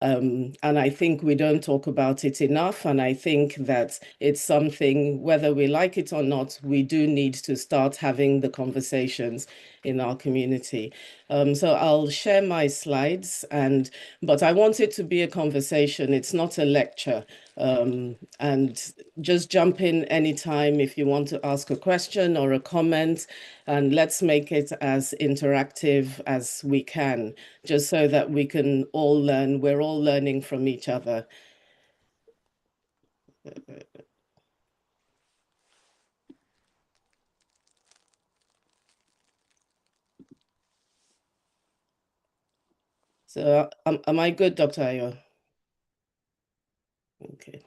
And I think we don't talk about it enough. And I think that it's something, whether we like it or not, we do need to start having the conversations in our community. So I'll share my slides, but I want it to be a conversation. It's not a lecture. And just jump in anytime if you want to ask a question or a comment, and let's make it as interactive as we can, just so that we can all learn. We're all learning from each other. So am I good, Dr. Ayo? Okay.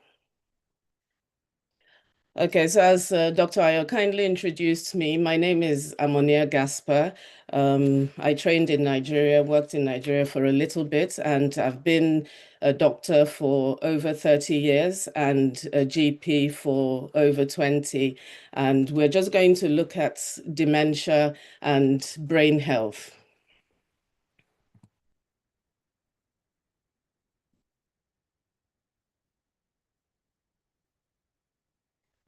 Okay, so as Dr. Ayo kindly introduced me, my name is Amonia Gasper. I trained in Nigeria, worked in Nigeria for a little bit, and I've been a doctor for over 30 years and a GP for over 20. And we're just going to look at dementia and brain health.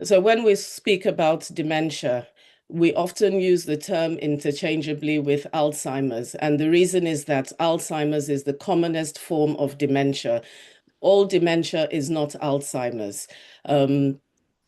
So when we speak about dementia, we often use the term interchangeably with Alzheimer's. And the reason is that Alzheimer's is the commonest form of dementia. All dementia is not Alzheimer's.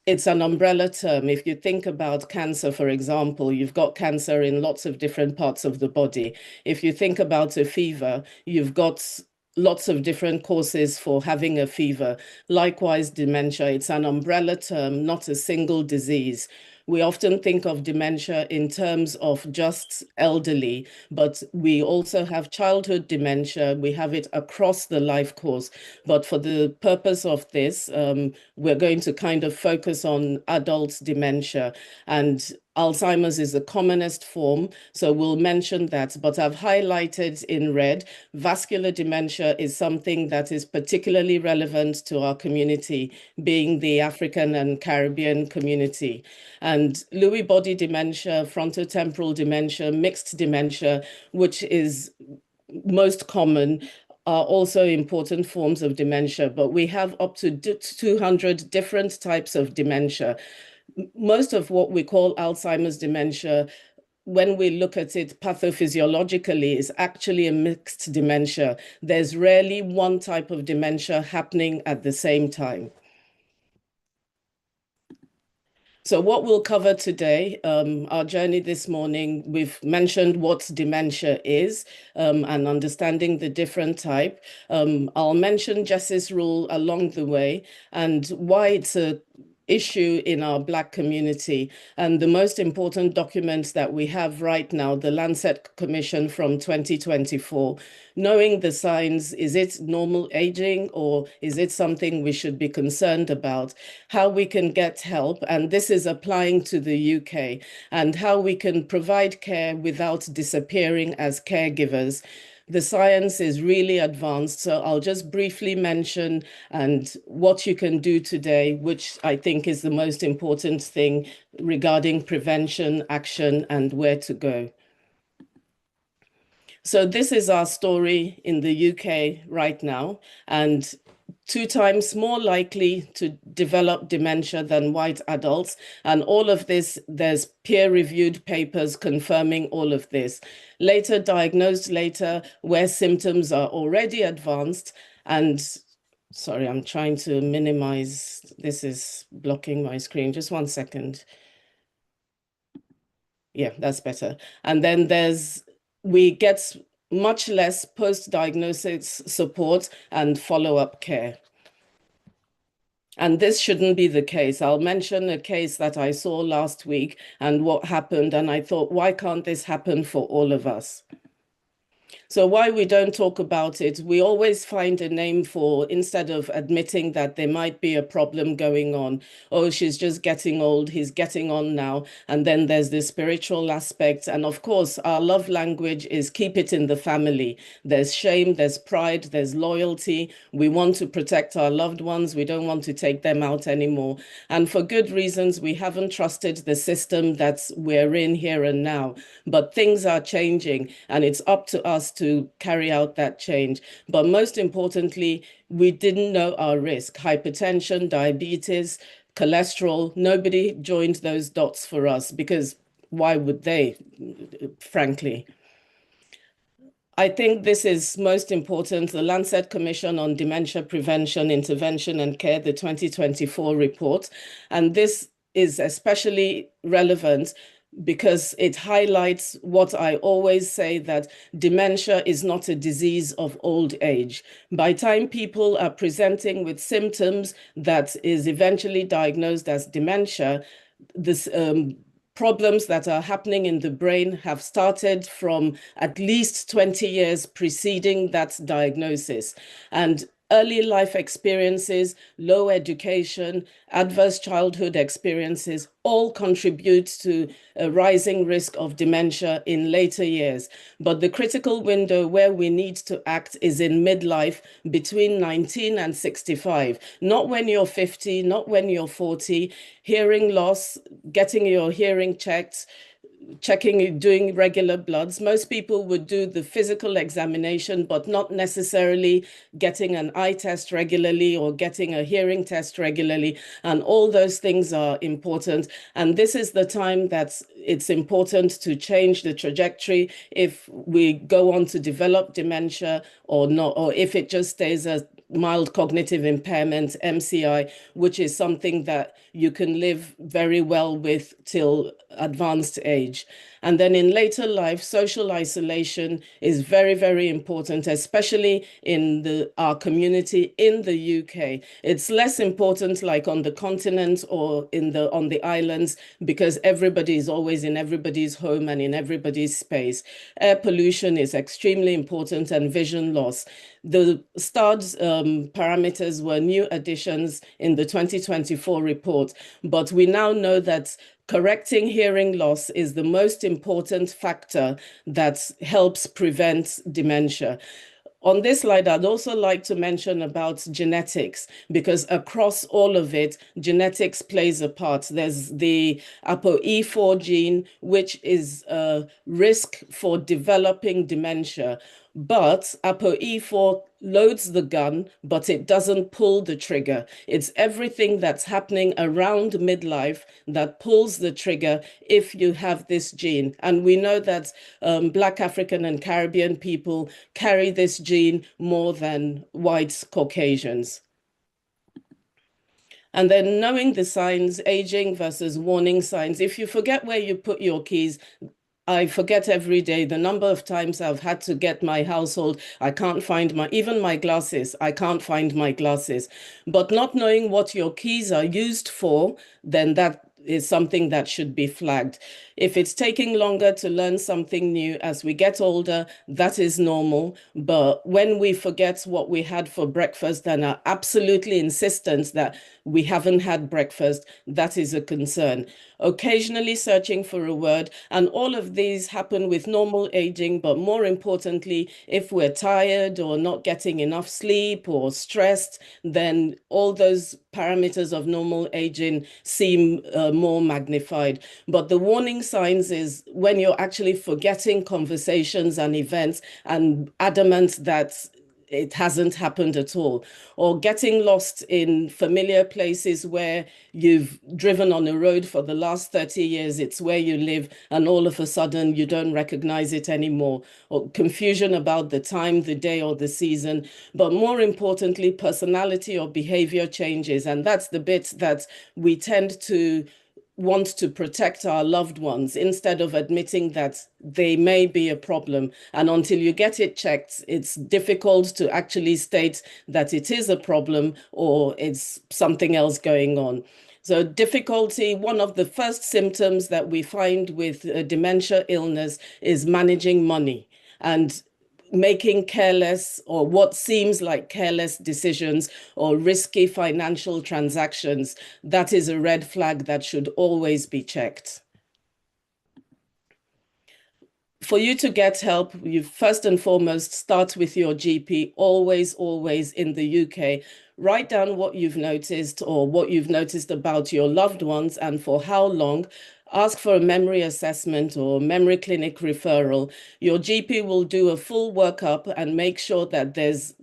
It's an umbrella term. If you think about cancer, for example, you've got cancer in lots of different parts of the body. If you think about a fever, you've got lots of different causes for having a fever. Likewise, dementia, it's an umbrella term, not a single disease. We often think of dementia in terms of just elderly, but we also have childhood dementia. We have it across the life course. But for the purpose of this, we're going to kind of focus on adult dementia. And Alzheimer's is the commonest form, so we'll mention that. But I've highlighted in red, vascular dementia is something that is particularly relevant to our community, being the African and Caribbean community. And Lewy body dementia, frontotemporal dementia, mixed dementia, which is most common, are also important forms of dementia, but we have up to 200 different types of dementia. Most of what we call Alzheimer's dementia, when we look at it pathophysiologically, is actually a mixed dementia. There's rarely one type of dementia happening at the same time. So what we'll cover today, our journey this morning, we've mentioned what dementia is and understanding the different type. I'll mention Jess's rule along the way and why it's a issue in our Black community. And the most important documents that we have right now, the Lancet Commission from 2024, knowing the signs, is it normal aging or is it something we should be concerned about? How we can get help, and this is applying to the UK, and how we can provide care without disappearing as caregivers. The science is really advanced, so I'll just briefly mention and what you can do today, which I think is the most important thing regarding prevention, action, and where to go. So this is our story in the UK right now, and 2 times more likely to develop dementia than white adults. And all of this, there's peer-reviewed papers confirming all of this. Later diagnosed later, where symptoms are already advanced. And sorry, I'm trying to minimize. This is blocking my screen. Just 1 second. Yeah, that's better. And then we get much less post-diagnosis support and follow-up care. And this shouldn't be the case. I'll mention a case that I saw last week and what happened. And I thought, why can't this happen for all of us? So why we don't talk about it, we always find a name for, instead of admitting that there might be a problem going on. Oh, she's just getting old, he's getting on now. And then there's the spiritual aspect. And of course, our love language is keep it in the family. There's shame, there's pride, there's loyalty. We want to protect our loved ones. We don't want to take them out anymore. And for good reasons, we haven't trusted the system that we're in here and now. But things are changing, and it's up to us to carry out that change. But most importantly, we didn't know our risk: hypertension, diabetes, cholesterol. Nobody joined those dots for us, because why would they, frankly? I think this is most important. The Lancet Commission on Dementia Prevention, Intervention and Care, the 2024 report. And this is especially relevant because it highlights what I always say, that dementia is not a disease of old age. By the time people are presenting with symptoms that is eventually diagnosed as dementia, this problems that are happening in the brain have started from at least 20 years preceding that diagnosis. And early life experiences, low education, adverse childhood experiences all contribute to a rising risk of dementia in later years. But the critical window where we need to act is in midlife, between 19 and 65. Not when you're 50, not when you're 40. Hearing loss, getting your hearing checked, checking, doing regular bloods. Most people would do the physical examination, but not necessarily getting an eye test regularly or getting a hearing test regularly. And all those things are important. And this is the time that it's important to change the trajectory if we go on to develop dementia or not, or if it just stays a mild cognitive impairment, MCI, which is something that you can live very well with till advanced age. And then in later life, social isolation is very, very important, especially in our community in the UK. It's less important like on the continent or on the islands, because everybody is always in everybody's home and in everybody's space. Air pollution is extremely important, and vision loss. The STARS parameters were new additions in the 2024 report, but we now know that correcting hearing loss is the most important factor that helps prevent dementia. On this slide, I'd also like to mention about genetics, because across all of it, genetics plays a part. There's the ApoE4 gene, which is a risk for developing dementia. But ApoE4 loads the gun, but it doesn't pull the trigger. It's everything that's happening around midlife that pulls the trigger if you have this gene. And we know that Black, African, and Caribbean people carry this gene more than white Caucasians. And then knowing the signs, aging versus warning signs. If you forget where you put your keys, I forget every day the number of times I've had to get my household. I can't find even my glasses. I can't find my glasses. But not knowing what your keys are used for, then that is something that should be flagged. If it's taking longer to learn something new as we get older, that is normal. But when we forget what we had for breakfast and are absolutely insistent that we haven't had breakfast, that is a concern. Occasionally searching for a word, and all of these happen with normal aging, but more importantly, if we're tired or not getting enough sleep or stressed, then all those parameters of normal aging seem more magnified. But the warning signs is when you're actually forgetting conversations and events and adamant that it hasn't happened at all, or getting lost in familiar places where you've driven on a road for the last 30 years, it's where you live, and all of a sudden you don't recognize it anymore, or confusion about the time, the day, or the season. But more importantly, personality or behavior changes. And that's the bit that we tend to want to protect our loved ones instead of admitting that they may be a problem. And until you get it checked, it's difficult to actually state that it is a problem or it's something else going on. So difficulty, one of the first symptoms that we find with a dementia illness is managing money and making careless or what seems like careless decisions or risky financial transactions. That is a red flag that should always be checked. For you to get help, you first and foremost start with your GP, always, always in the UK. Write down what you've noticed or what you've noticed about your loved ones and for how long. ask for a memory assessment or memory clinic referral. Your GP will do a full workup and make sure that there's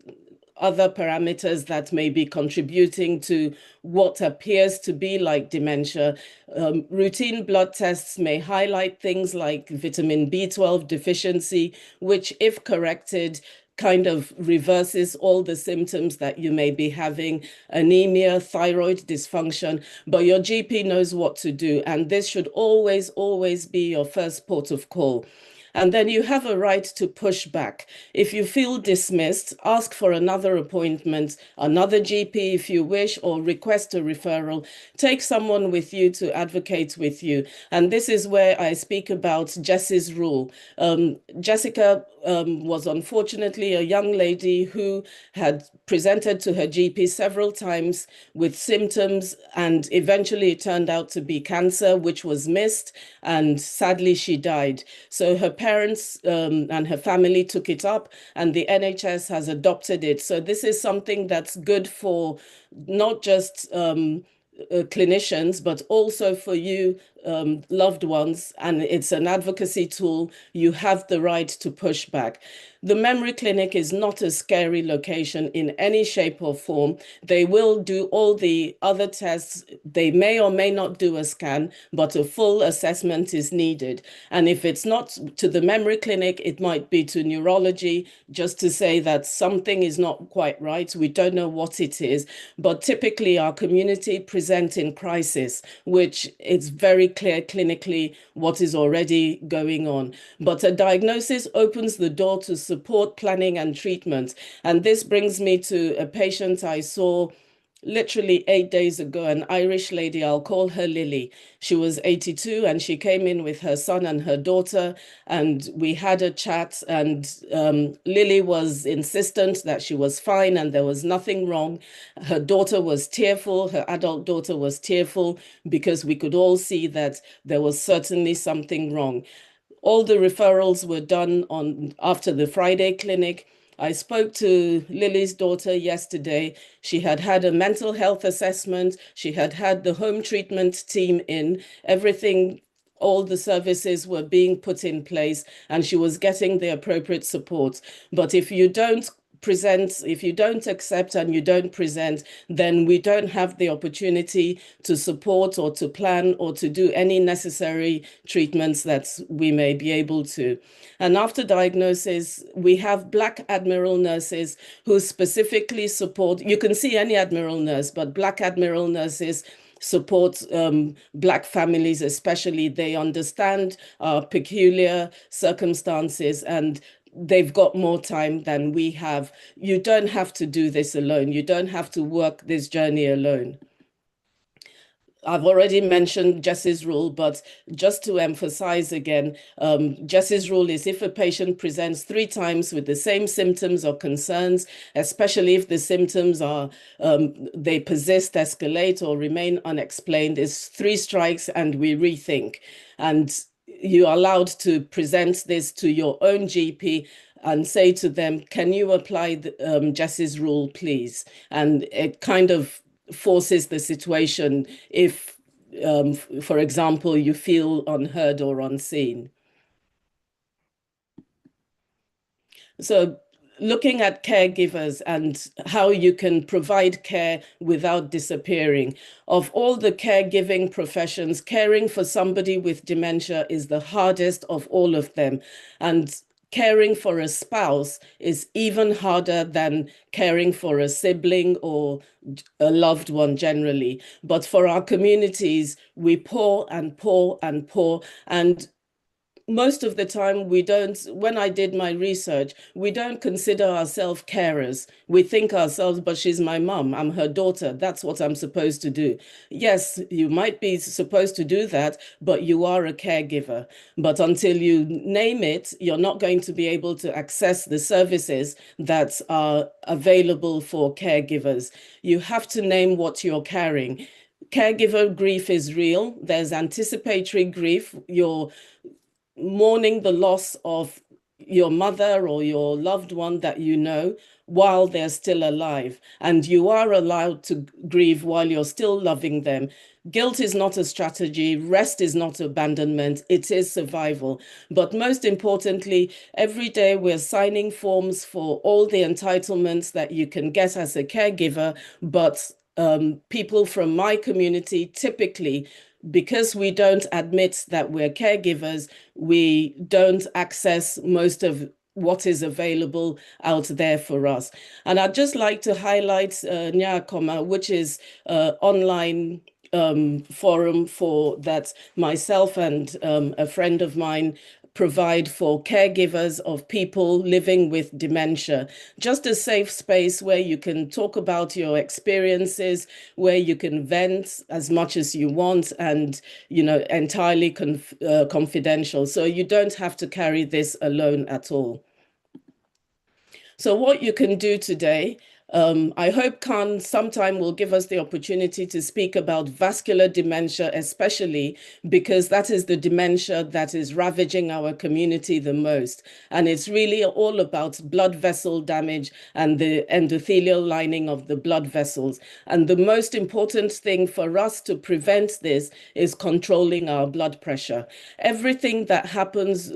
other parameters that may be contributing to what appears to be like dementia. Routine blood tests may highlight things like vitamin B12 deficiency, which, if corrected, kind of reverses all the symptoms that you may be having, anemia, thyroid dysfunction, but your GP knows what to do. And this should always, always be your first port of call. And then you have a right to push back. If you feel dismissed, ask for another appointment, another GP if you wish, or request a referral. Take someone with you to advocate with you. And this is where I speak about Jess's rule. Jessica was unfortunately a young lady who had presented to her GP several times with symptoms, and eventually it turned out to be cancer, which was missed, and sadly she died. So her parents and her family took it up, and the NHS has adopted it. So this is something that's good for not just clinicians, but also for you, loved ones. And it's an advocacy tool. You have the right to push back. The memory clinic is not a scary location in any shape or form. They will do all the other tests. They may or may not do a scan, but a full assessment is needed. And if it's not to the memory clinic, it might be to neurology, just to say that something is not quite right. We don't know what it is. But typically, our community present in crisis, which is very clear clinically what is already going on. But a diagnosis opens the door to support planning and treatment. And this brings me to a patient I saw literally 8 days ago, an Irish lady, I'll call her Lily. She was 82 and she came in with her son and her daughter, and we had a chat. And Lily was insistent that she was fine and there was nothing wrong. Her daughter was tearful, her adult daughter was tearful, because we could all see that there was certainly something wrong. All the referrals were done on after the Friday clinic. I spoke to Lily's daughter yesterday. She had had a mental health assessment. She had had the home treatment team in. Everything, all the services were being put in place, and she was getting the appropriate support. But if you don't accept and you don't present, then we don't have the opportunity to support or to plan or to do any necessary treatments that we may be able to. And after diagnosis, we have Black Admiral nurses who specifically support. You can see any Admiral nurse, but Black Admiral nurses support Black families, especially. They understand peculiar circumstances, and they've got more time than we have. You don't have to do this alone. You don't have to work this journey alone. I've already mentioned Jess's rule, but just to emphasize again, Jess's rule is if a patient presents 3 times with the same symptoms or concerns, especially if the symptoms are, they persist, escalate, or remain unexplained, is 3 strikes and we rethink. And you're allowed to present this to your own GP and say to them, can you apply Jess's rule, please? And it kind of forces the situation if, for example, you feel unheard or unseen. So looking at caregivers and how you can provide care without disappearing. Of all the caregiving professions, caring for somebody with dementia is the hardest of all of them. And caring for a spouse is even harder than caring for a sibling or a loved one generally. But for our communities, we pour and pour and pour. And most of the time we don't, when I did my research, we don't consider ourselves carers. We think ourselves, but she's my mom, I'm her daughter, that's what I'm supposed to do. Yes, you might be supposed to do that, but you are a caregiver. But until you name it, you're not going to be able to access the services that are available for caregivers. You have to name what you're carrying. Caregiver grief is real. There's anticipatory grief. You're mourning the loss of your mother or your loved one that you know while they're still alive. And you are allowed to grieve while you're still loving them. Guilt is not a strategy. Rest is not abandonment. It is survival. But most importantly, every day we're signing forms for all the entitlements that you can get as a caregiver. But people from my community typically, because we don't admit that we're caregivers, we don't access most of what is available out there for us. And I'd just like to highlight Nyakoma, which is online forum for that myself and a friend of mine provide for caregivers of people living with dementia. Just a safe space where you can talk about your experiences, where you can vent as much as you want, and entirely confidential. So you don't have to carry this alone at all. So what you can do today, I hope Khan sometime will give us the opportunity to speak about vascular dementia, especially because that is the dementia that is ravaging our community the most. And it's really all about blood vessel damage and the endothelial lining of the blood vessels. And the most important thing for us to prevent this is controlling our blood pressure. Everything that happens,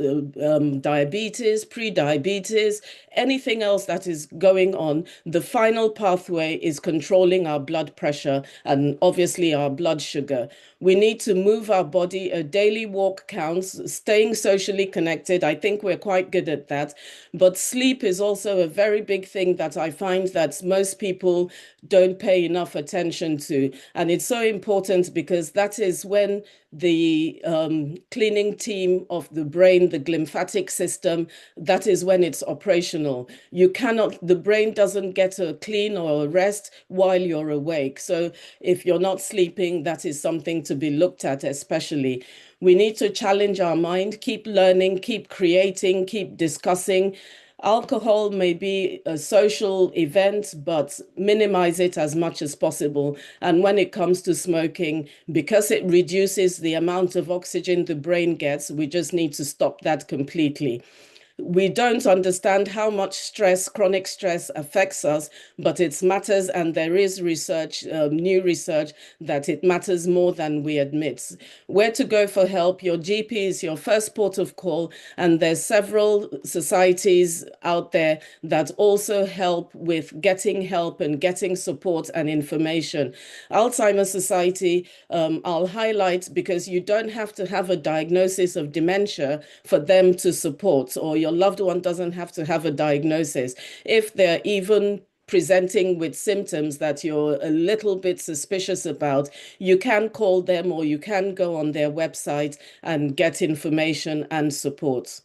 diabetes, pre-diabetes, anything else that is going on, the final pathway is controlling our blood pressure and obviously our blood sugar. We need to move our body. A daily walk counts, staying socially connected. I think we're quite good at that. But sleep is also a very big thing that I find that most people don't pay enough attention to. And it's so important because that is when the cleaning team of the brain, the glymphatic system, that is when it's operational. You cannot, the brain doesn't get a clean or a rest while you're awake. So if you're not sleeping, that is something to be looked at, especially. We need to challenge our mind, keep learning, keep creating, keep discussing. Alcohol may be a social event, but minimize it as much as possible. And when it comes to smoking, because it reduces the amount of oxygen the brain gets, we just need to stop that completely. We don't understand how much stress, chronic stress affects us, but it matters, and there is research, new research, that it matters more than we admit. Where to go for help? Your GP is your first port of call, and there's several societies out there that also help with getting help and getting support and information. Alzheimer's Society, I'll highlight because you don't have to have a diagnosis of dementia for them to support, or your loved one doesn't have to have a diagnosis. If they're even presenting with symptoms that you're a little bit suspicious about, you can call them or you can go on their website and get information and support.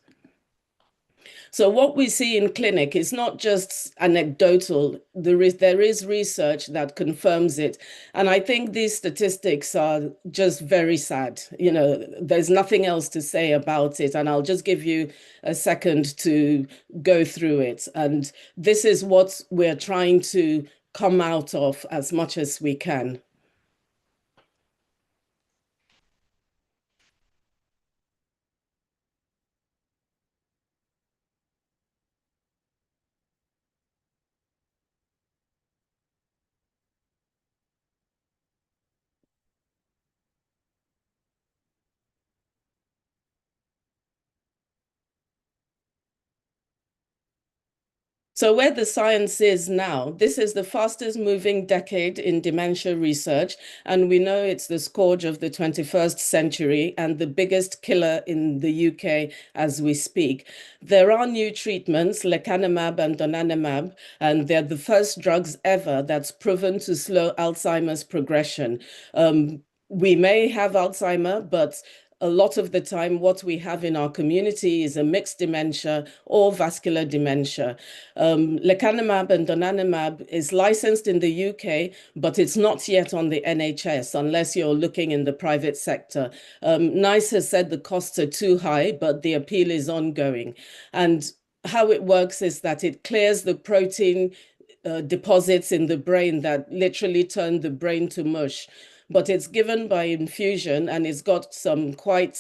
So what we see in clinic is not just anecdotal. There is research that confirms it. And I think these statistics are just very sad. There's nothing else to say about it. And I'll just give you a second to go through it. And this is what we're trying to come out of as much as we can. So where the science is now, this is the fastest moving decade in dementia research, and we know it's the scourge of the 21st century and the biggest killer in the UK as we speak. There are new treatments, lecanemab and donanemab, and they're the first drugs ever that's proven to slow Alzheimer's progression. We may have Alzheimer, but a lot of the time, what we have in our community is a mixed dementia or vascular dementia. Lecanemab and donanemab is licensed in the UK, but it's not yet on the NHS unless you're looking in the private sector. NICE has said the costs are too high, but the appeal is ongoing. And how it works is that it clears the protein deposits in the brain that literally turn the brain to mush. but it's given by infusion and it's got some quite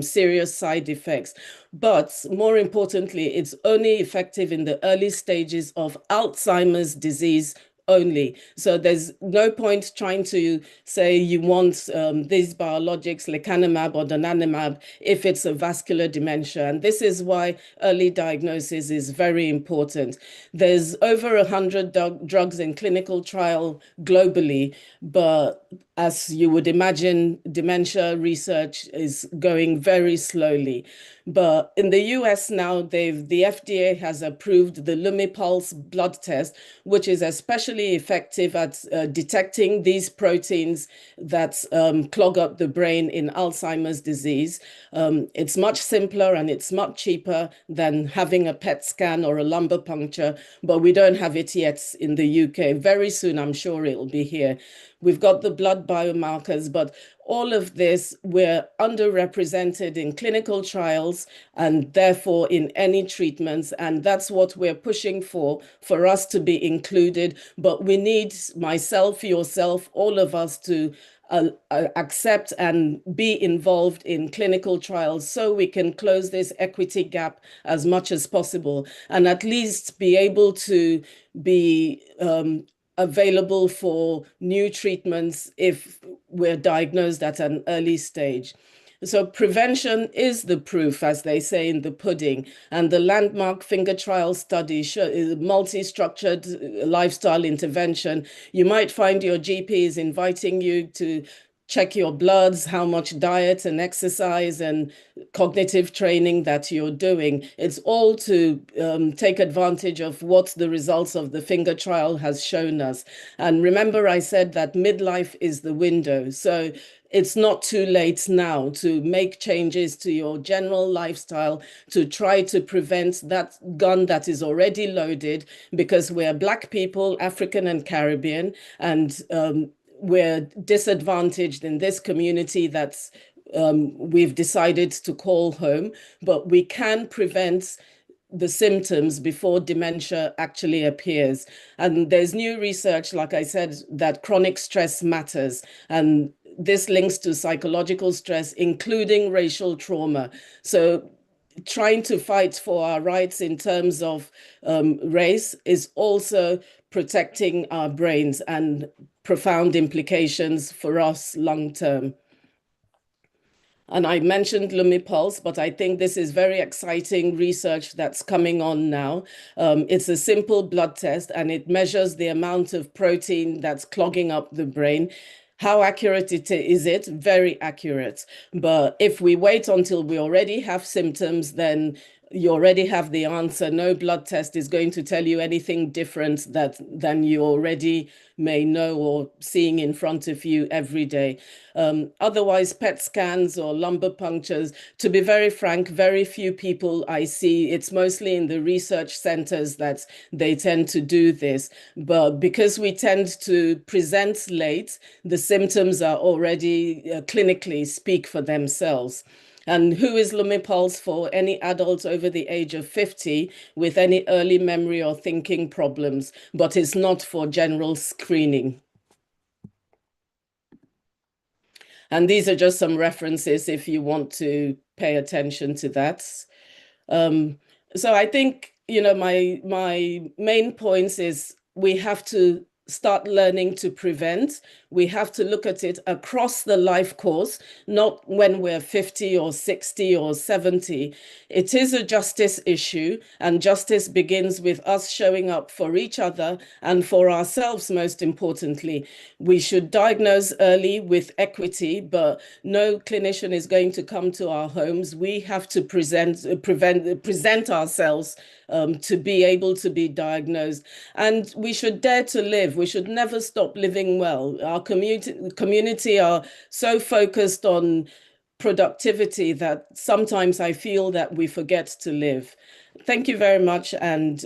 serious side effects. But more importantly, it's only effective in the early stages of Alzheimer's disease only. So there's no point trying to say you want these biologics, lecanemab or donanemab, if it's a vascular dementia. And this is why early diagnosis is very important. There's over 100 drugs in clinical trial globally, but as you would imagine, dementia research is going very slowly. But in the US now, the FDA has approved the Lumipulse blood test, which is especially effective at detecting these proteins that clog up the brain in Alzheimer's disease. It's much simpler and it's much cheaper than having a PET scan or a lumbar puncture, but we don't have it yet in the UK. Very soon, I'm sure it'll be here. We've got the blood biomarkers, but all of this, we're underrepresented in clinical trials and therefore in any treatments. And that's what we're pushing for us to be included. But we need myself, yourself, all of us to accept and be involved in clinical trials so we can close this equity gap as much as possible and at least be able to be available for new treatments if we're diagnosed at an early stage. So prevention is the proof, as they say in the pudding. And the landmark finger trial study, multi-structured lifestyle intervention, you might find your GP is inviting you to check your bloods, how much diet and exercise and cognitive training that you're doing. It's all to take advantage of what the results of the finger trial has shown us. And remember, I said that midlife is the window. So it's not too late now to make changes to your general lifestyle to try to prevent that gun that is already loaded, because we're Black people, African and Caribbean, and we're disadvantaged in this community that's we've decided to call home, but we can prevent the symptoms before dementia actually appears. And there's new research, like I said, that chronic stress matters. And this links to psychological stress, including racial trauma. So trying to fight for our rights in terms of race is also protecting our brains and profound implications for us long term. And I mentioned Lumipulse, but I think this is very exciting research that's coming on now. It's a simple blood test and it measures the amount of protein that's clogging up the brain. How accurate is it? Very accurate. But if we wait until we already have symptoms, then you already have the answer. No blood test is going to tell you anything different than you already may know or seeing in front of you every day. Otherwise, PET scans or lumbar punctures, to be very frank, very few people I see. It's mostly in the research centers that they tend to do this. But because we tend to present late, the symptoms are already clinically speak for themselves. And who is Lumipulse for? Any adult over the age of 50 with any early memory or thinking problems, but it's not for general screening. And these are just some references if you want to pay attention to that. Um, so I think, my main points is we have to start learning to prevent. We have to look at it across the life course, not when we're 50 or 60 or 70. It is a justice issue, and justice begins with us showing up for each other and for ourselves, most importantly. We should diagnose early with equity, but no clinician is going to come to our homes. We have to present ourselves to be able to be diagnosed. And we should dare to live. We should never stop living well. Our community are so focused on productivity that sometimes I feel that we forget to live. Thank you very much. And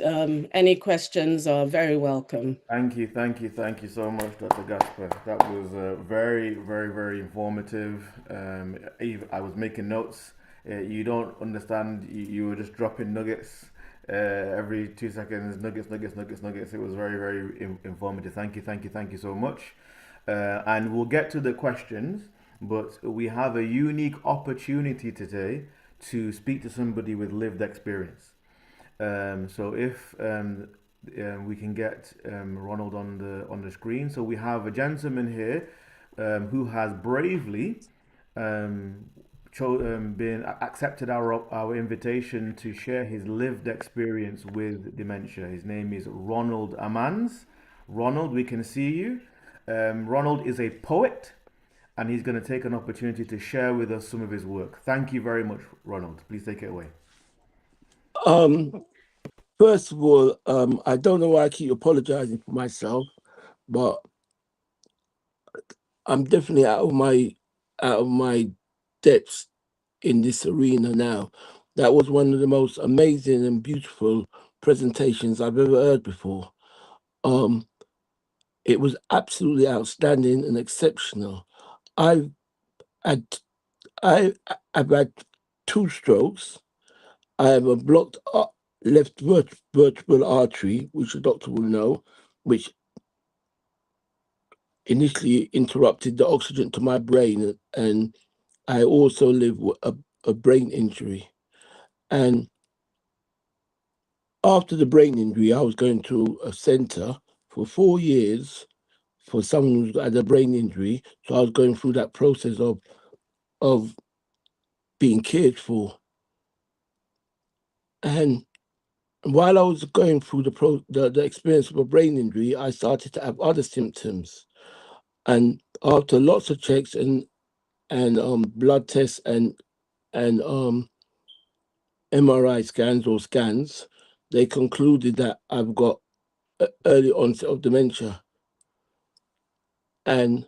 any questions are very welcome. Thank you so much, Dr. Gasper. That was very, very, very informative. I was making notes. You don't understand. You were just dropping nuggets every 2 seconds. Nuggets, nuggets, nuggets, nuggets. It was very, very informative. Thank you so much. And we'll get to the questions, but we have a unique opportunity today to speak to somebody with lived experience. So if we can get Ronald on the screen, so we have a gentleman here who has bravely um, been accepted our invitation to share his lived experience with dementia. His name is Ronald Amans. Ronald, we can see you. Ronald is a poet, and he's going to take an opportunity to share with us some of his work. Thank you very much, Ronald. Please take it away. Um, First of all, I don't know why I keep apologizing for myself, but I'm definitely out of my depths in this arena now. That was one of the most amazing and beautiful presentations I've ever heard before. Um, it was absolutely outstanding and exceptional. I've had I've had two strokes. I have a blocked left vertebral artery, which the doctor will know, which initially interrupted the oxygen to my brain, and I also live with a brain injury. And after the brain injury, I was going to a center for 4 years for someone who had a brain injury. So I was going through that process of being cared for. And while I was going through the experience of a brain injury, I started to have other symptoms. And after lots of checks and blood tests and MRI scans, they concluded that I've got early onset of dementia. And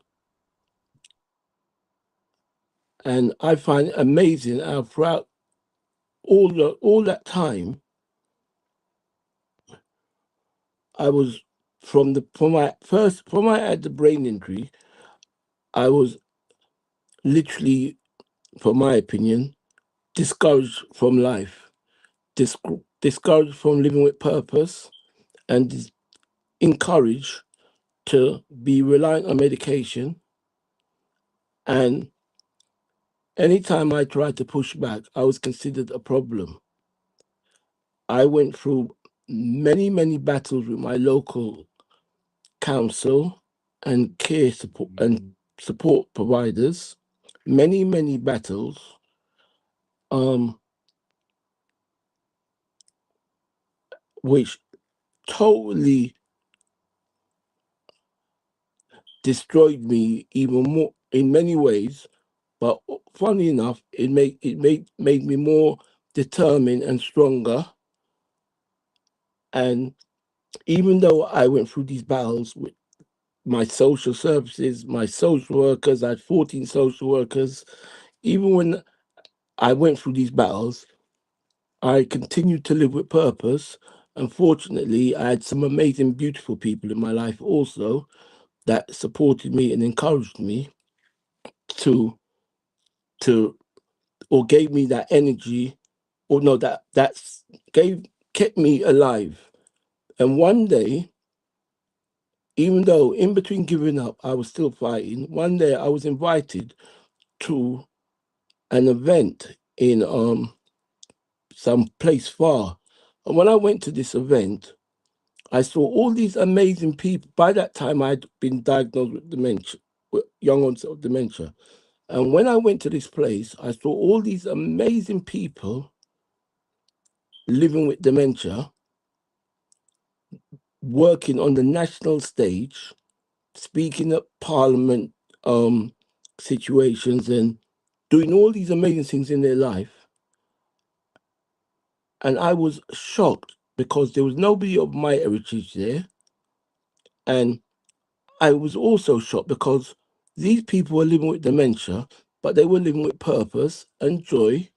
I find it amazing how throughout all that time, I was from I had the brain injury, I was literally, for my opinion, discouraged from life, discouraged from living with purpose, and encouraged to be reliant on medication. And anytime I tried to push back, I was considered a problem. I went through many battles with my local council and care support providers, many battles, um, which totally destroyed me even more in many ways. But funny enough, it made me more determined and stronger. And even though I went through these battles with my social services, my social workers, I had 14 social workers. Even when I went through these battles, I continued to live with purpose. Unfortunately, I had some amazing, beautiful people in my life also that supported me and encouraged me to to or gave me that energy, or no, that's gave kept me alive. And one day, even though in between giving up, I was still fighting. One day, I was invited to an event in some place far, and when I went to this event, I saw all these amazing people. By that time, I'd been diagnosed with dementia, with young onset of dementia. And when I went to this place, I saw all these amazing people living with dementia, working on the national stage, speaking at parliament situations, and doing all these amazing things in their life. And I was shocked because there was nobody of my heritage there. And I was also shocked because these people were living with dementia, but they were living with purpose and joy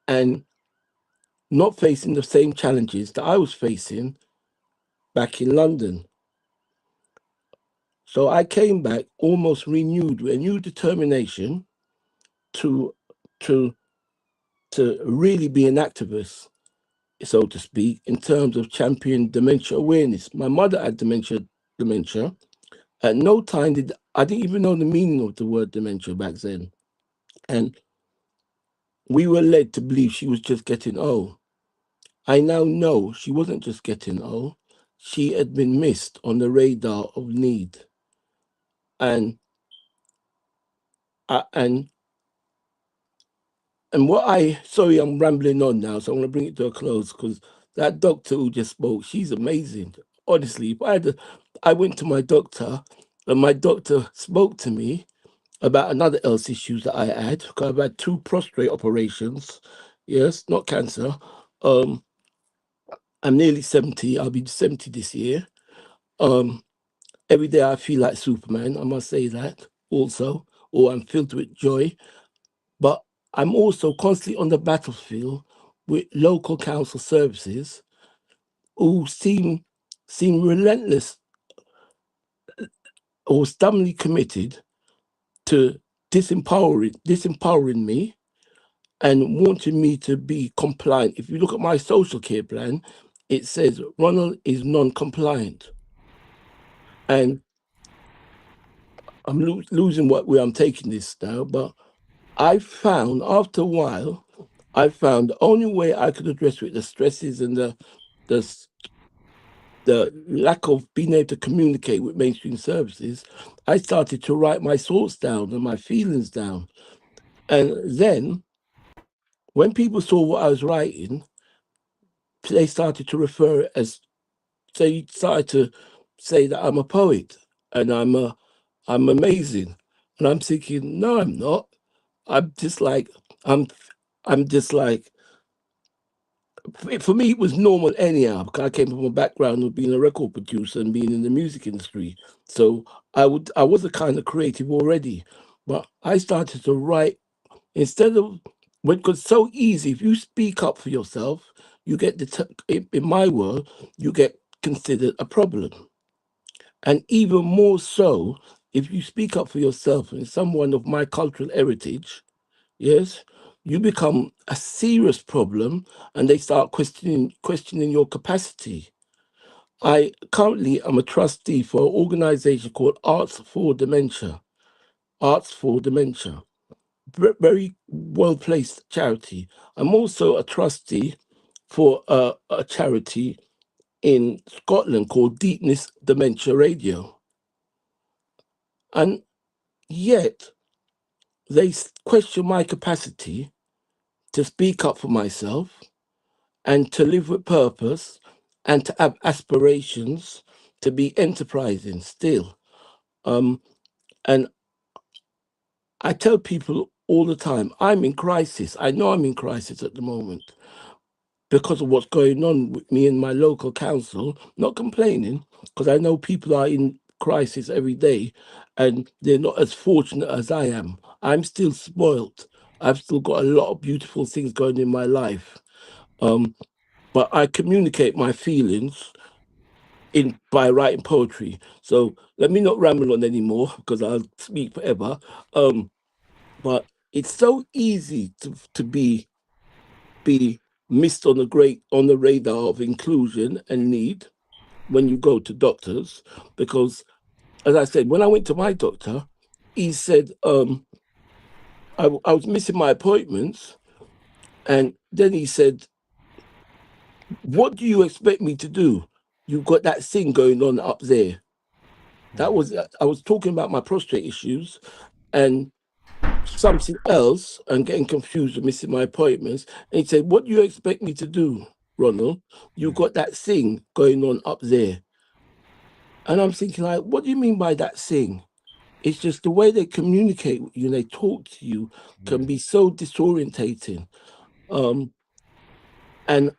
and not facing the same challenges that I was facing back in London. So I came back almost renewed with a new determination to to to really be an activist, so to speak, in terms of championing dementia awareness. My mother had dementia, At no time did I didn't even know the meaning of the word dementia back then. And we were led to believe she was just getting old. I now know she wasn't just getting old. She had been missed on the radar of need. And I, and what I sorry, I'm rambling on now, so I'm gonna bring it to a close because that doctor who just spoke, she's amazing. Honestly, if I went to my doctor and my doctor spoke to me about another health issues that I had. 'Cause I've had two prostate operations. Yes, not cancer. Um, I'm nearly 70. I'll be 70 this year. Um, every day I feel like Superman, I must say that also, or I'm filled with joy. But I'm also constantly on the battlefield with local council services who seem relentless or stubbornly committed to disempowering me and wanting me to be compliant. If you look at my social care plan, it says Ronald is non-compliant. And I'm losing where I'm taking this now, but I found after a while, I found the only way I could address with the stresses and the s- the lack of being able to communicate with mainstream services, I started to write my thoughts down and my feelings down. And then when people saw what I was writing, they started to refer it as they started to say that I'm a poet and I'm amazing. And I'm thinking, no, I'm not. I'm just like I'm I'm just like for me it was normal anyhow because I came from a background of being a record producer and being in the music industry. So I was a kind of creative already. But I started to write instead of when because it's so easy, if you speak up for yourself, you get in my world, you get considered a problem. And even more so, if you speak up for yourself and someone of my cultural heritage, yes, you become a serious problem and they start questioning your capacity. I currently am a trustee for an organization called Arts for Dementia. Arts for Dementia. Very well placed charity. I'm also a trustee for a charity in Scotland called Deepness Dementia Radio. And yet, they question my capacity to speak up for myself and to live with purpose and to have aspirations to be enterprising still. Um, and I tell people all the time, I'm in crisis. I know I'm in crisis at the moment because of what's going on with me in my local council, not complaining, because I know people are in crisis every day and they're not as fortunate as I am. I'm still spoilt. I've still got a lot of beautiful things going in my life. Um, but I communicate my feelings in by writing poetry. So let me not ramble on anymore because I'll speak forever. Um, but it's so easy to be missed on the radar of inclusion and need when you go to doctors because as I said when I went to my doctor he said I was missing my appointments and then he said what do you expect me to do, you've got that thing going on up there. That was I was talking about my prostate issues and something else and getting confused and missing my appointments. And he said, what do you expect me to do, Ronald? You Yeah. got that thing going on up there. And I'm thinking, like, what do you mean by that thing? It's just the way they communicate with you and they talk to you Yeah. can be so disorientating. Um, and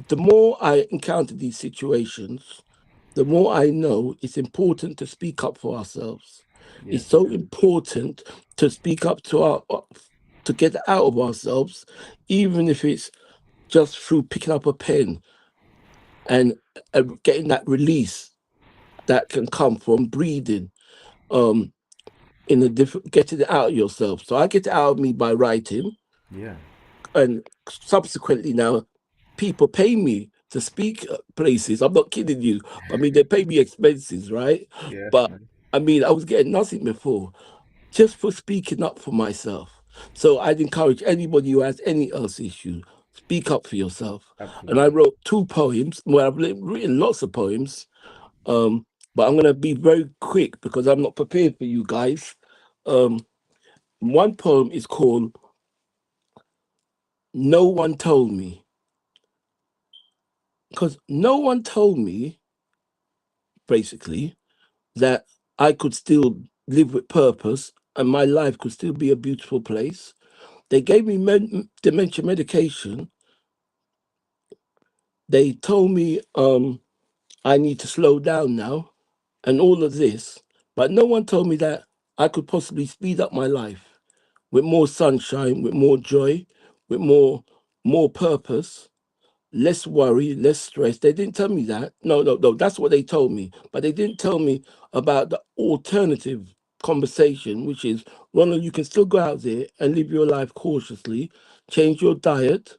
the more I encounter these situations, the more I know it's important to speak up for ourselves. It's Yes, it so is. important to speak up to get out of ourselves, even if it's just through picking up a pen and getting that release that can come from breathing. Um, in a different getting it out of yourself. So I get it out of me by writing, Yeah. and subsequently now people pay me to speak places. I'm not kidding you. I mean, they pay me expenses, right? Yes, But man. I mean, I was getting nothing before just for speaking up for myself. So I'd encourage anybody who has any else issue, speak up for yourself. And I Absolutely. wrote two poems. Well, I've written lots of poems, um, but I'm going to be very quick because I'm not prepared for you guys. Um, one poem is called No One Told Me, because no one told me, basically, that I could still live with purpose and my life could still be a beautiful place. They gave me dementia medication. They told me I need to slow down now and all of this, but no one told me that I could possibly speed up my life with more sunshine, with more joy, with more purpose, less worry, less stress. They didn't tell me that. No, no, no. That's what they told me, but they didn't tell me about the alternative conversation, which is, Ronald, you can still go out there and live your life cautiously, change your diet,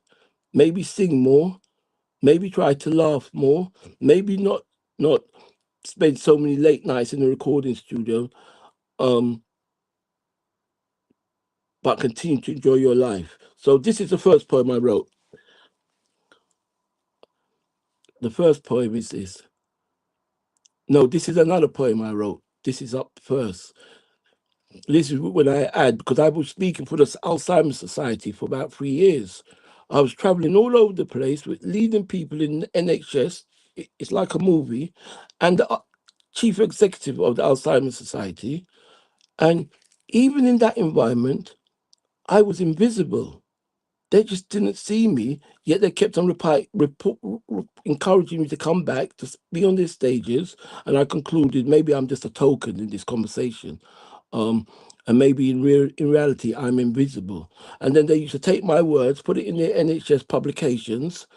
maybe sing more, maybe try to laugh more, maybe not spend so many late nights in the recording studio, um, but continue to enjoy your life. So this is the first poem I wrote. The first poem is this. No, this is another poem I wrote. This is up first. This is when I add, because I was speaking for the Alzheimer's Society for about 3 years. I was traveling all over the place with leading people in NHS. It's like a movie, and the chief executive of the Alzheimer's Society. And even in that environment, I was invisible. They just didn't see me, yet they kept on encouraging me to come back, to be on their stages. And I concluded maybe I'm just a token in this conversation. Um, and maybe in reality, I'm invisible. And then they used to take my words, put it in their NHS publications,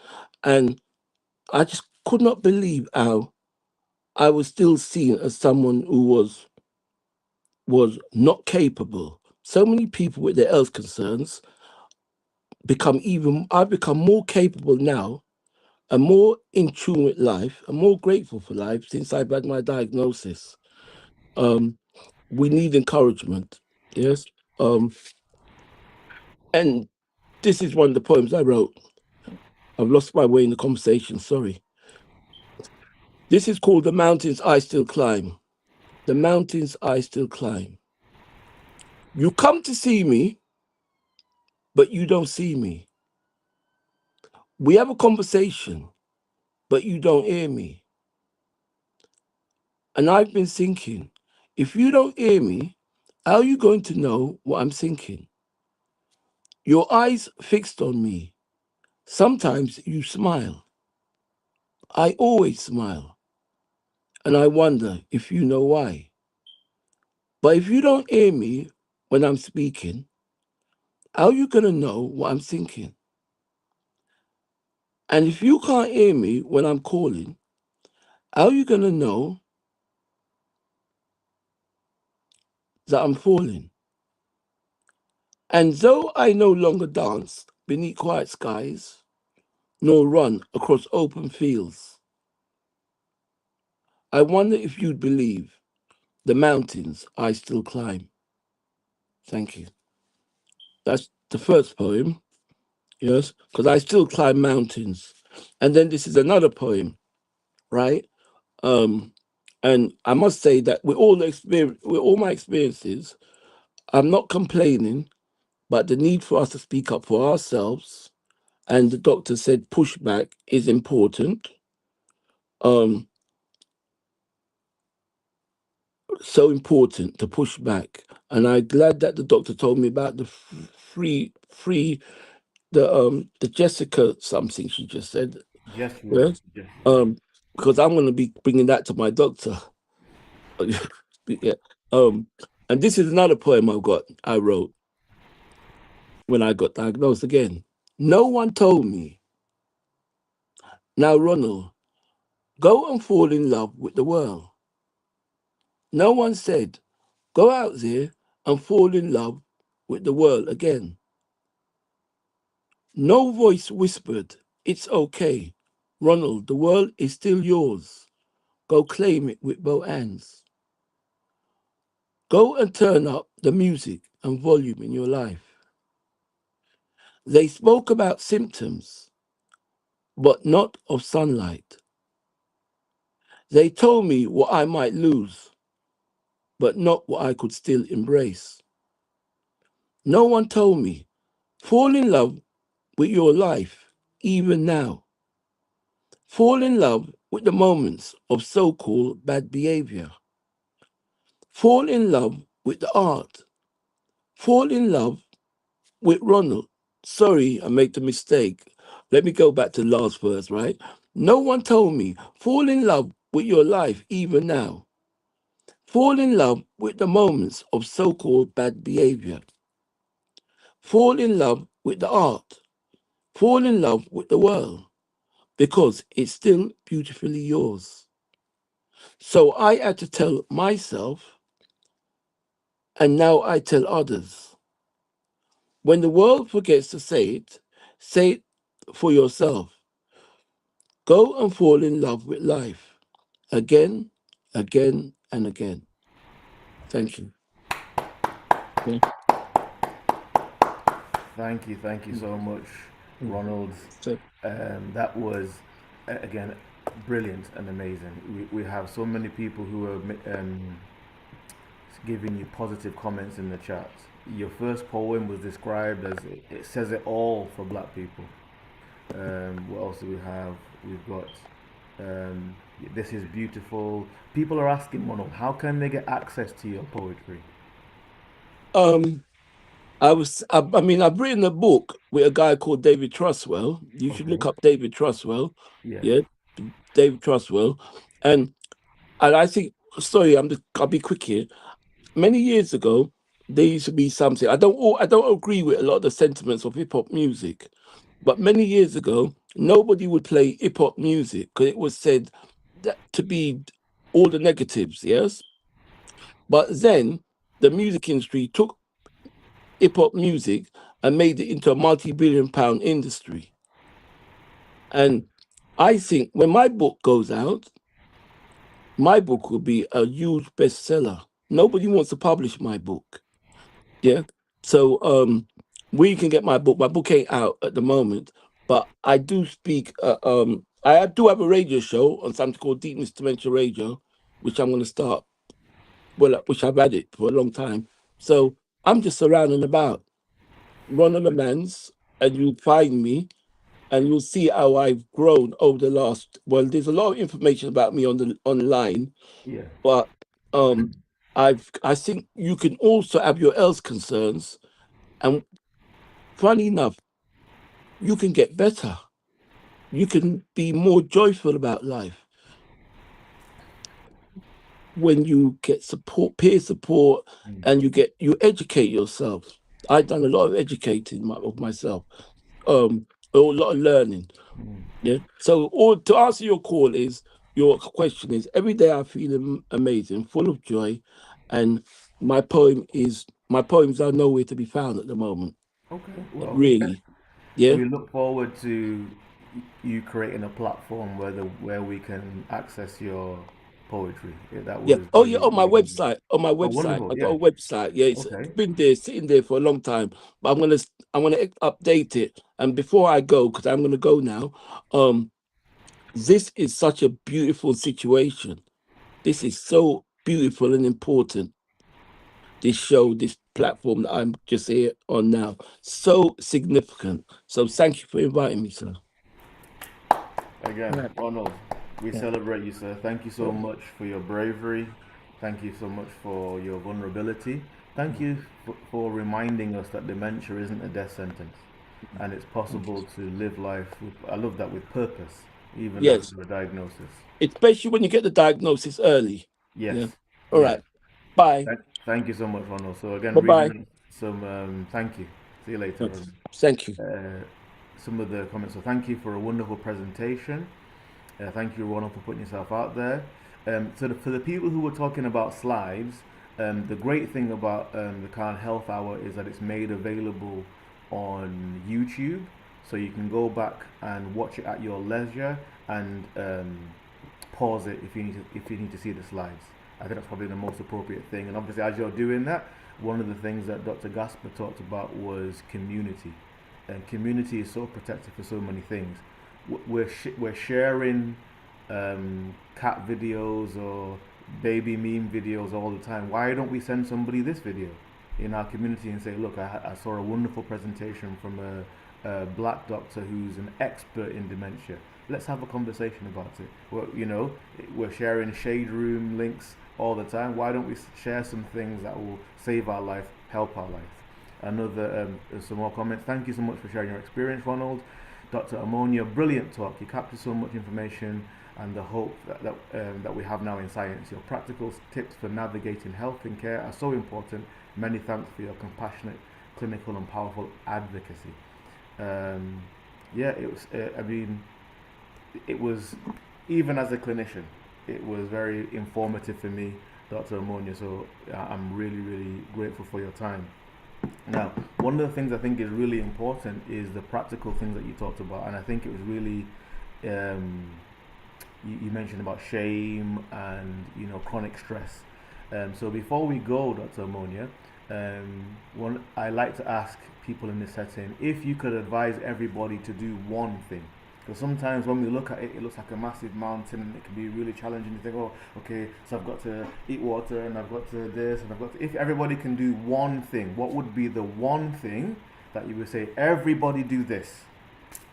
and I just could not believe how I was still seen as someone who was not capable. So many people with their health concerns I've become more capable now and more in tune with life and more grateful for life since I've had my diagnosis. Um, we need encouragement, yes. Um, and this is one of the poems I wrote. I've lost my way in the conversation, sorry. This is called The Mountains I Still Climb. The mountains I still climb. You come to see me, but you don't see me. We have a conversation, but you don't hear me. And I've been thinking, if you don't hear me, how are you going to know what I'm thinking? Your eyes fixed on me. Sometimes you smile. I always smile. And I wonder if you know why. But if you don't hear me when I'm speaking, how are you going to know what I'm thinking? And if you can't hear me when I'm calling, how are you going to know that I'm falling? And though I no longer dance beneath quiet skies, nor run across open fields, I wonder if you'd believe the mountains I still climb. Thank you. That's the first poem, yes, because I still climb mountains. And then this is another poem, right? Um, and I must say that with all my experiences, I'm not complaining, but the need for us to speak up for ourselves, and the doctor said pushback is important. Um, so important to push back. And I'm glad that the doctor told me about the free, the Jessica something she just said. Yes, Lord. Yes. Yes, Lord. Um, because I'm going to be bringing that to my doctor. Yeah. Um, and this is another poem I wrote when I got diagnosed again. No one told me. Now, Ronald, go and fall in love with the world. No one said, go out there and fall in love with the world again. No voice whispered, it's okay. Ronald, the world is still yours. Go claim it with both hands. Go and turn up the music and volume in your life. They spoke about symptoms, but not of sunlight. They told me what I might lose, but not what I could still embrace. No one told me, fall in love with your life, even now. Fall in love with the moments of so called bad behavior. Fall in love with the art. Fall in love with Ronald. Sorry, I made the mistake. Let me go back to the last verse, right? No one told me, fall in love with your life, even now. Fall in love with the moments of so called bad behavior. Fall in love with the art. Fall in love with the world because it's still beautifully yours. So I had to tell myself, and now I tell others. When the world forgets to say it for yourself. Go and fall in love with life again, again, and again. Thank you. Yeah. Thank you so much, Mm. Ronald. So, That was again brilliant and amazing. We have so many people who are giving you positive comments in the chat. Your first poem was described as it says it all for Black people. What else do we have? We've got um, this is beautiful. People are asking, Ronald, how can they get access to your poetry? um, I mean, I've written a book with a guy called David Trustwell. You should Okay. look up David Trustwell. Yes. Yeah, David Trustwell. And I think, sorry, I'll be quick here. Many years ago, there used to be something. I don't agree with a lot of the sentiments of hip hop music, but many years ago, nobody would play hip hop music because it was said that to be all the negatives. Yes, but then the music industry took hip hop music and made it into a multi-billion-pound industry. And I think when my book goes out, my book will be a huge bestseller. Nobody wants to publish my book. Yeah. So where you can get my book. My book ain't out at the moment, but I do speak I do have a radio show on something called Deepness Dementia Radio, which I'm gonna start, well, which I've had it for a long time. So I'm just around and about. Ronald Lamans, and you'll find me and you'll see how I've grown over the last, well, there's a lot of information about me on the online, Yeah. but um I think you can also have your else concerns. And funny enough, you can get better. You can be more joyful about life when you get support, peer support, Mm. and you educate yourself. I've done a lot of educating of myself, a lot of learning. Mm. Yeah. So, all to answer your question is every day I feel amazing, full of joy, and my poems are nowhere to be found at the moment. Okay. Well, Really. so Yeah. we look forward to you creating a platform where we can access your poetry. Yeah, that Yeah. was Oh, yeah. really On my really good. website. On my Oh, website. wonderful. I got Yeah. a website. Yeah, it's Okay. been there, sitting there for a long time. But I'm gonna update it. And before I go, because I'm gonna go now, um, this is such a beautiful situation. This is so beautiful and important. This show, this platform that I'm just here on now, so significant. So thank you for inviting me, sir. Again, Right. Ronald, we Yeah. celebrate you, sir. Thank you so Yeah. much for your bravery. Thank you so much for your vulnerability. Thank you for reminding us that dementia isn't a death sentence and it's possible to live life with, I love that, with purpose, even Yes, after a diagnosis. especially when you get the diagnosis early. Yes, Yeah. All yes. right. Bye. Thank you so much, Ronald. So again, Bye bye. reading some thank you. See you later. Thank you. Some of the comments. So thank you for a wonderful presentation. Thank you, Ronald, for putting yourself out there. For the people who were talking about slides, the great thing about the Khan Health Hour is that it's made available on YouTube, so you can go back and watch it at your leisure and pause it if you need to see the slides. I think that's probably the most appropriate thing. And obviously, as you're doing that, one of the things that Dr. Gasper talked about was community. And community is so protective for so many things. We're sharing cat videos or baby meme videos all the time. Why don't we send somebody this video in our community and say, look, I saw a wonderful presentation from a black doctor who's an expert in dementia. Let's have a conversation about it. Well, you know, we're sharing shade room links all the time. Why don't we share some things that will save our life, help our life? Another some more comments. Thank you so much for sharing your experience, Ronald. Dr. Amonia, brilliant talk. You captured so much information and the hope that we have now in science. Your practical tips for navigating health and care are so important. Many thanks for your compassionate, clinical, and powerful advocacy. Yeah, it was. I mean, it was, even as a clinician, it was very informative for me, Dr. Amonia. So I'm really, really grateful for your time. Now, one of the things I think is really important is the practical things that you talked about, and I think it was really, you mentioned about shame and chronic stress. So before we go, Dr. Amonia, I like to ask people in this setting if you could advise everybody to do one thing. Because sometimes when we look at it, it looks like a massive mountain and it can be really challenging. You think, oh, okay, so I've got to eat water and I've got to this and I've got to... If everybody can do one thing, what would be the one thing that you would say, everybody do this?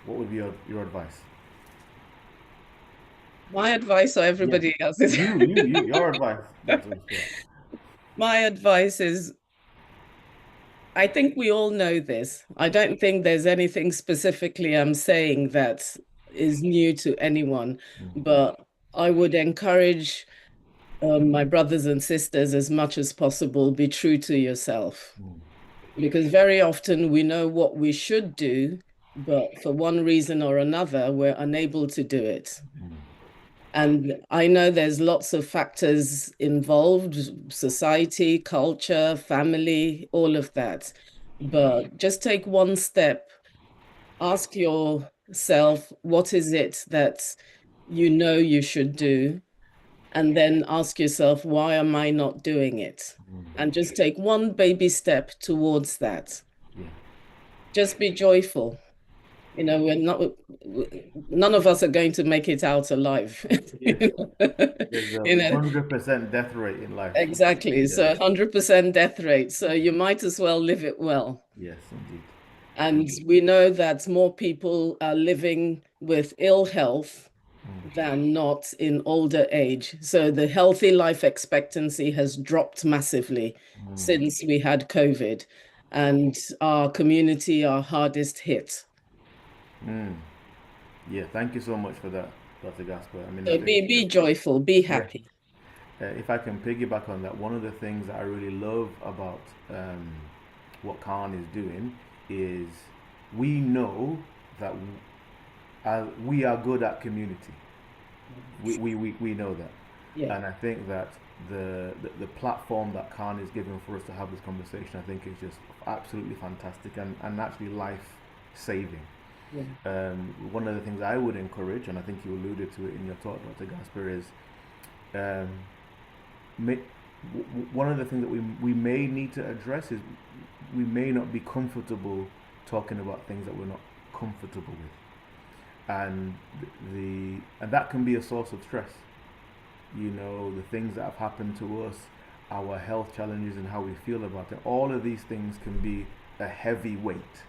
What would be your advice? My advice or everybody else's? Your advice. That's My advice is, I think we all know this. I don't think there's anything specifically I'm saying that is new to anyone, but I would encourage my brothers and sisters as much as possible, be true to yourself. Because very often we know what we should do, but for one reason or another, we're unable to do it. And I know there's lots of factors involved, society, culture, family, all of that. But just take one step, ask yourself, what is it that you know you should do? And then ask yourself, why am I not doing it? And just take one baby step towards that. Just be joyful. We're not, none of us are going to make it out alive. Yes. There's a 100% death rate in life. Exactly. So 100% death rate. So you might as well live it well. Yes, indeed. And we know that more people are living with ill health than not in older age. So the healthy life expectancy has dropped massively since we had COVID, and our community are hardest hit. Yeah, thank you so much for that, Dr. Gasper. I mean, So be joyful, be happy. If I can piggyback on that, one of the things that I really love about what Khan is doing is we know that we are good at community. We know that. Yeah. And I think that the platform that Khan is giving for us to have this conversation, I think is just absolutely fantastic and actually life saving. Yeah. One of the things I would encourage, and I think you alluded to it in your talk, Dr. Gasper, is one of the things that we may need to address is we may not be comfortable talking about things that we're not comfortable with, and that can be a source of stress. The things that have happened to us, our health challenges, and how we feel about it. All of these things can be a heavy weight.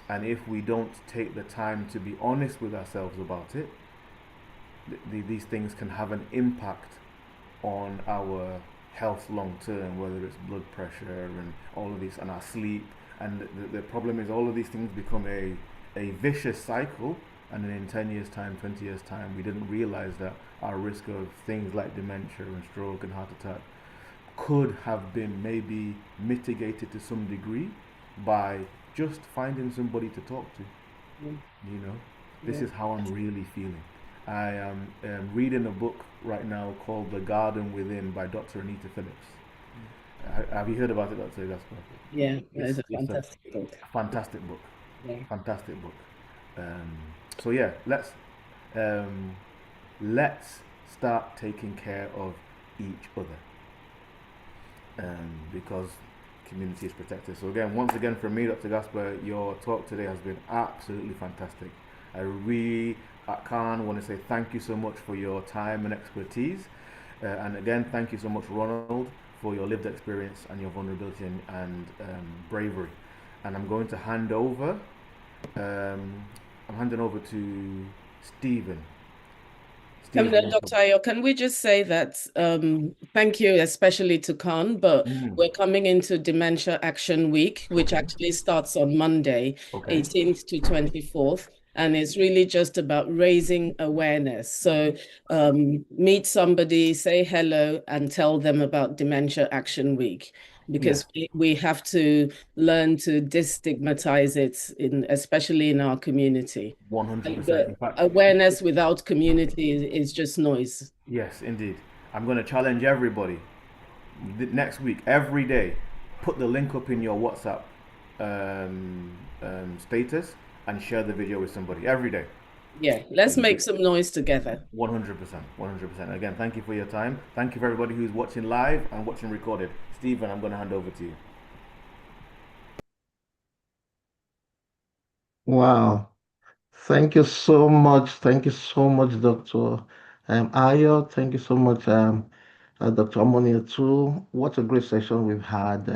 And if we don't take the time to be honest with ourselves about it, these things can have an impact on our health long term, whether it's blood pressure and all of these, and our sleep. And the problem is all of these things become a vicious cycle, and then in 10 years time, 20 years time, we didn't realize that our risk of things like dementia and stroke and heart attack could have been maybe mitigated to some degree by just finding somebody to talk to. This is how I'm really feeling. I am reading a book right now called The Garden Within by Dr. Anita Phillips. Have you heard about it, Dr. Gasper? Yeah, it's a fantastic book. Fantastic book. Yeah. Fantastic book. So yeah, let's start taking care of each other, because community is protected. So again, once again, from me, Dr. Gasper, your talk today has been absolutely fantastic. I can't want to say thank you so much for your time and expertise. And again, thank you so much, Ronald, for your lived experience and your vulnerability and bravery. And um, I'm handing over to Stephen. Stephen. Dr. Ayo, can we just say that thank you especially to Khan, but Mm, we're coming into Dementia Action Week, which okay. actually starts on Monday, Okay. 18th to 24th. And it's really just about raising awareness. So meet somebody, say hello, and tell them about Dementia Action Week, Yeah. because we have to learn to destigmatize it, especially in our community. Like 100%. the In fact, awareness without community is just noise. yes, indeed. I'm going to challenge everybody next week, every day. Put the link up in your WhatsApp status and share the video with somebody every day. Yeah, let's make some noise together. 100%. 100%. Again, thank you for your time. Thank you for everybody who's watching live and watching recorded. Stephen, I'm going to hand over to you. Wow. Thank you so much. Thank you so much, Dr. Ayo. Thank you so much, Dr. Amonia, too. What a great session we've had.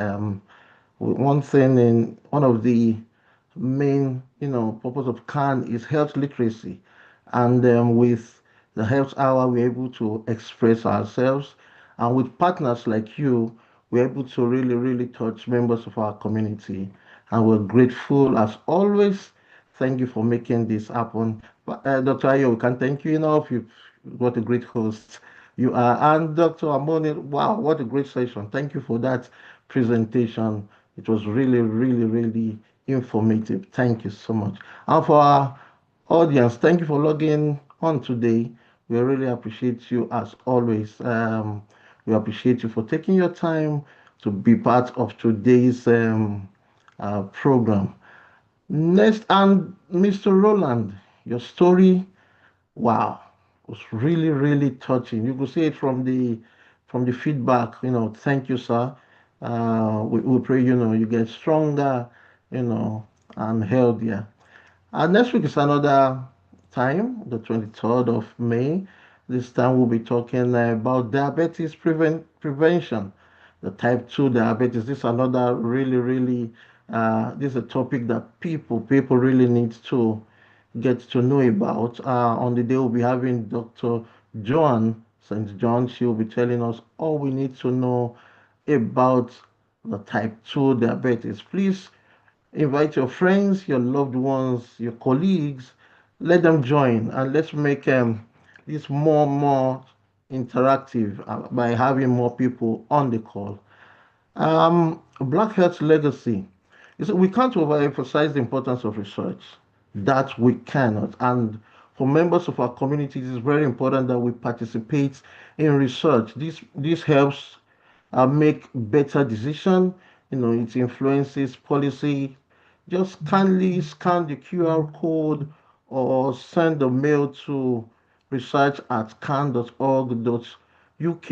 One thing in one of the main, purpose of CAN is health literacy. And with the health hour, we're able to express ourselves. And with partners like you, we're able to really, really touch members of our community. And we're grateful as always. Thank you for making this happen. But, Dr. Ayo, we can't thank you enough. You've got a great host. You are. And Dr. Amoni, wow, what a great session. Thank you for that presentation. It was really, really, really informative. Thank you so much. And for our audience, thank you for logging on today. We really appreciate you as always. We appreciate you for taking your time to be part of today's program. Next, and Mr. Roland, your story, wow, was really, really touching. You could see it from the feedback. Thank you, sir. We pray you get stronger, you know, and healthier. Next week is another time, the 23rd of May. This time we'll be talking about diabetes prevention, the type 2 diabetes. This is another really, really, this is a topic that people really need to get to know about. On the day we'll be having Dr. Joan St. John. She will be telling us all we need to know about the type 2 diabetes. Please invite your friends, your loved ones, your colleagues. Let them join and let's make this more interactive by having more people on the call. Black Health Legacy. We can't overemphasize the importance of research. That we cannot. And for members of our communities, it's very important that we participate in research. This helps make better decision. It influences policy. Just kindly scan the QR code or send a mail to research@can.org.uk.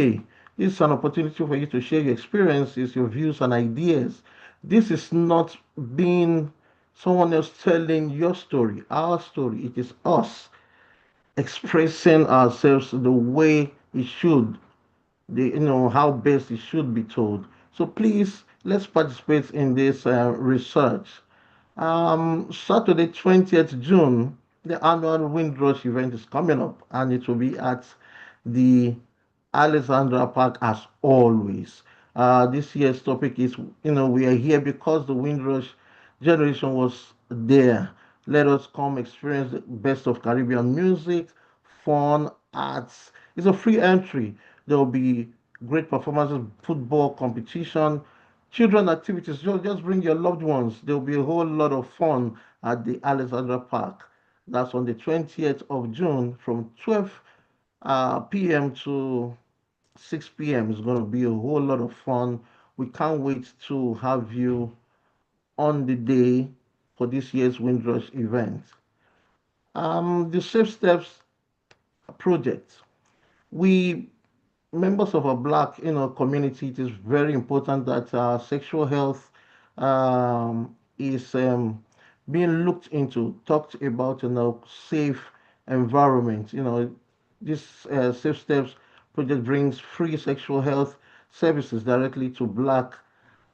This is an opportunity for you to share your experiences, your views, and ideas. This is not being someone else telling your story, our story. It is us expressing ourselves the way it should, how best it should be told. So please let's participate in this research. Saturday 20th June, the annual Windrush event is coming up, and it will be at the Alexandra Park as always. This year's topic is, we are here because the Windrush generation was there. Let us come experience the best of Caribbean music, fun, arts. It's a free entry. There will be great performances, football competition, children activities. Just bring your loved ones. There will be a whole lot of fun at the Alexandra Park. That's on the 20th of June from 12 p.m. to 6 p.m. It's going to be a whole lot of fun. We can't wait to have you on the day for this year's Windrush event. The Safe Steps project. We members of a black community, it is very important that sexual health is being looked into, talked about in a safe environment. This Safe Steps project brings free sexual health services directly to black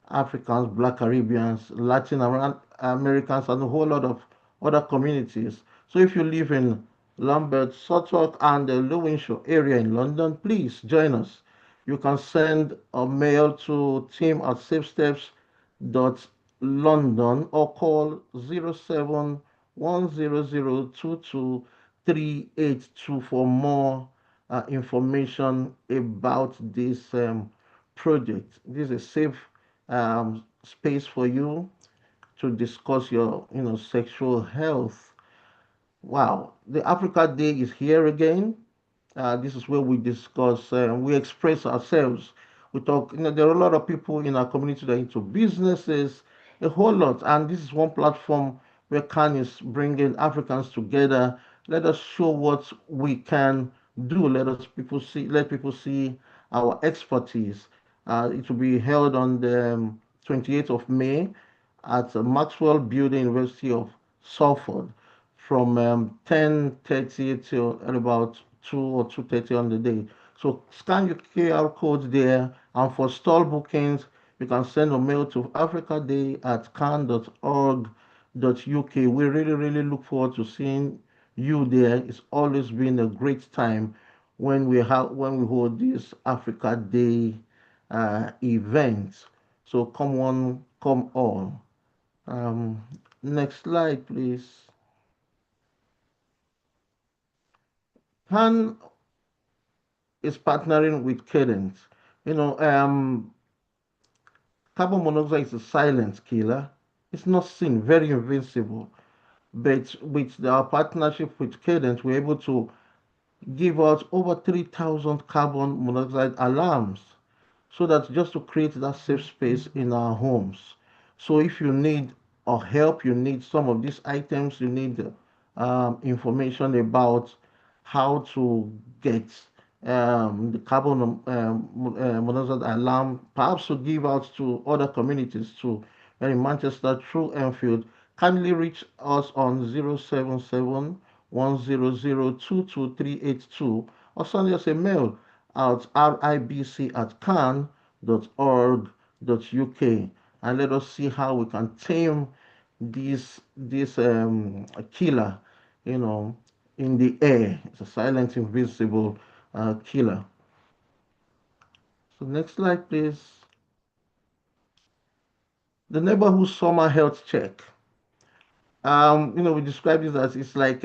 Africans, Black Caribbeans, Americans, and a whole lot of other communities. So if you live in Lambeth, Suffolk, and the Lowinshaw area in London, please join us. You can send a mail to team@safesteps.london or call 0710022382 for more information about this project. This is a safe space for you to discuss your sexual health. Wow, the Africa Day is here again. This is where we discuss, we express ourselves. We talk, there are a lot of people in our community that are into businesses, a whole lot. And this is one platform where CAN is bringing Africans together. Let us show what we can do. Let people see our expertise. It will be held on the 28th of May at Maxwell Building, University of Salford, from 10:30 till about 2 or 2:30 on the day. So scan your QR code there, and for stall bookings, you can send a mail to africaday@can.org.uk. We really, really look forward to seeing you there. It's always been a great time when we hold this Africa Day event. So come on, come all. Um, Next slide, please. Han is partnering with Cadence. You know, carbon monoxide is a silent killer. It's not seen, very invincible. But with our partnership with Cadence, we're able to give out over 3,000 carbon monoxide alarms, so that just to create that safe space in our homes. So if you need or help, you need some of these items, you need information about how to get the carbon monoxide alarm, perhaps to give out to other communities too. And in Manchester, through Enfield, kindly reach us on 077 100 22382, or send us a mail at ribc@can.org.uk, and let us see how we can tame this killer, you know, in the air. It's a silent, invisible killer. So next slide, please. The neighborhood summer health check. We describe this as it's like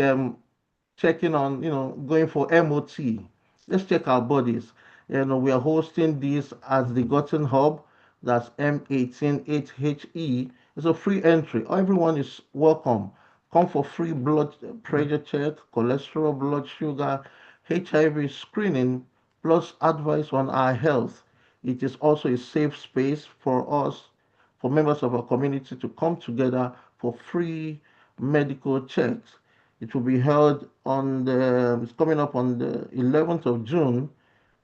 checking on, going for MOT. Let's check our bodies. We are hosting this at the Gotten Hub. That's M188HE. It's a free entry. Everyone is welcome. Come for free blood pressure check, cholesterol, blood sugar, HIV screening, plus advice on our health. It is also a safe space for us, for members of our community to come together for free medical checks. It will be held it's coming up on the 11th of June,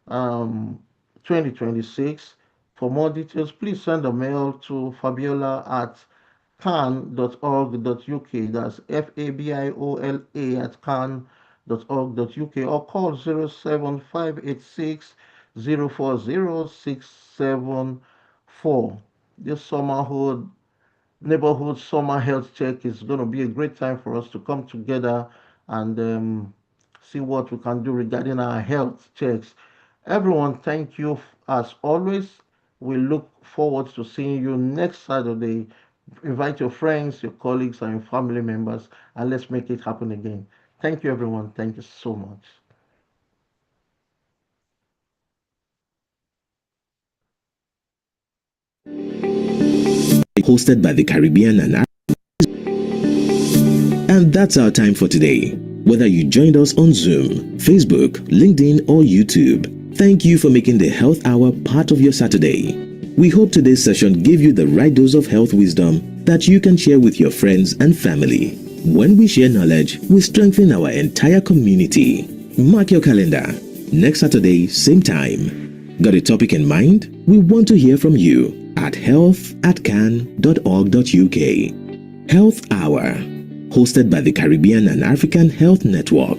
um, 2026. For more details, please send a mail to fabiola@can.org.uk. That's FABIOLA@can.org.uk, or call 07586 040 674. This neighborhood summer health check is going to be a great time for us to come together and see what we can do regarding our health checks. Everyone, thank you as always. We look forward to seeing you next Saturday. Invite your friends, your colleagues, and your family members, and let's make it happen again. Thank you, everyone. Thank you so much. Hosted by the Caribbean and that's our time for today. Whether you joined us on Zoom, Facebook, LinkedIn, or YouTube, thank you for making the Health Hour part of your Saturday. We hope today's session gave you the right dose of health wisdom that you can share with your friends and family. When we share knowledge, we strengthen our entire community. Mark your calendar. next Saturday, same time. Got a topic in mind? We want to hear from you at health@can.org.uk. Health Hour, hosted by the Caribbean and African Health Network.